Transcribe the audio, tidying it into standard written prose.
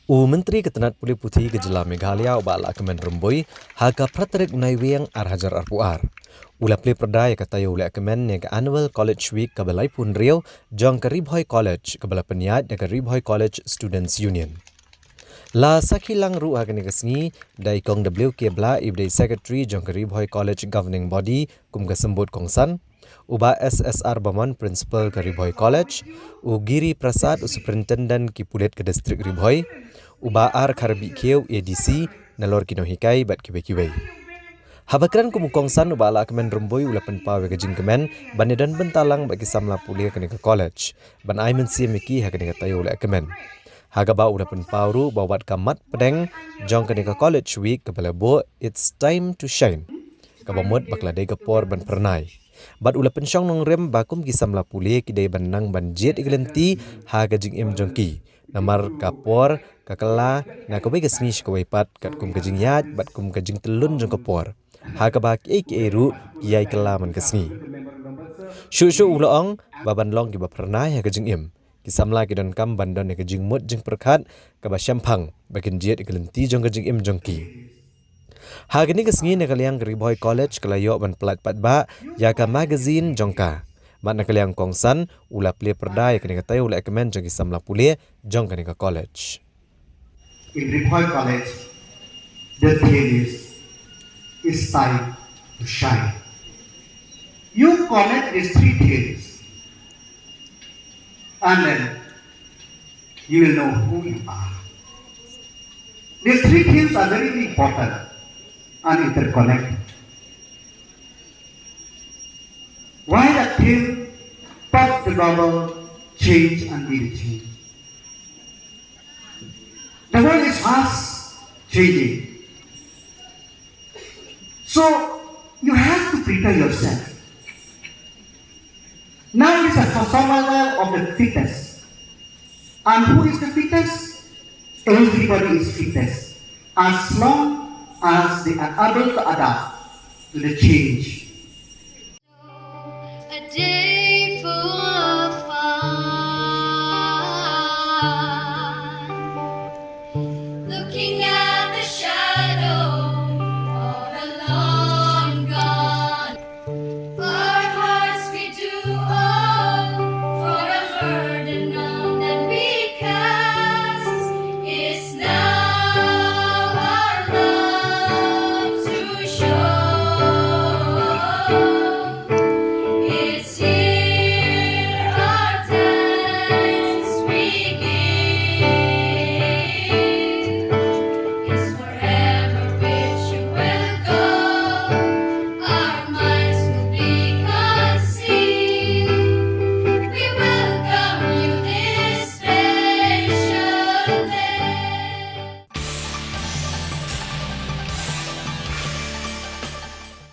Mentri ketenat Pule Putih Gejala Meghalaya ubak lehkmen remboi haga praterik naiweng arhajar arpuar. Ula Plie Pyrda yang Taiew lehkmen yang Annual College Week ke Balai Pun Riau jong ke Ri Bhoi College ke Balai Peniat yang Ri Bhoi College Students Union. La sakilang ru haga ni kesngi dai kong WK bla ibdai secretary jong ke Ri Bhoi College Governing Body kum kesembut kongsan uba SSR Baman Principal ke Ri Bhoi College, Giri Prasad Superintendent ki Pulet ke Distrik Ri Bhoi, uba ar Karbi Keu ADC nalor kino hikai bat kibai-kibai. Habakran kumukongsan uba lehkmen remboi ula penpawe ke jingkemen banidan bentalang bagi samla Pule ke nika college, ban ai mensi miki ha ke nika Taiew lehkmen. Haga ba ula penpauru bawat kamat pedeng jong ke nika college week ke balabo it's time to shine. Kabamut bakla dai kapor ban pernai. Bat ula pensyong nong rem bakum ki samla Pule ki dai banang banjet iglenti haga jing jongki. Namar kapor kakela na kabai kesni shkawai pat kat kum kajing yat bat kum kajing telun jong kapor. Haga ba ki eru ki ai kelaman kesni. Shu ulaong baban long ki ba pernai haga jing Ki samla ki don kam bandon ke jing mut jing perkat ka ba syampang bakin jet iglenti jong kajing jongki. Hari ni kesngi nak kaliang Ri Bhoi College kelayok ban pelat pat ba ya ka magazine jongka. Mat nak kaliang kongsan ula Plie Pyrda ya kena Taiew lehkmen jong samla Pule jong kena college. In Ri Bhoi College, the theme is it's time to shine. You connect these three themes, and then you will know who you are. These three themes are very important and interconnected. Why the theme pop the global change and be the change? The world is fast changing. So you have to prepare yourself. Now it is a survival of the fittest. And who is the fittest? Everybody is fittest. As long as they are able to adapt to the change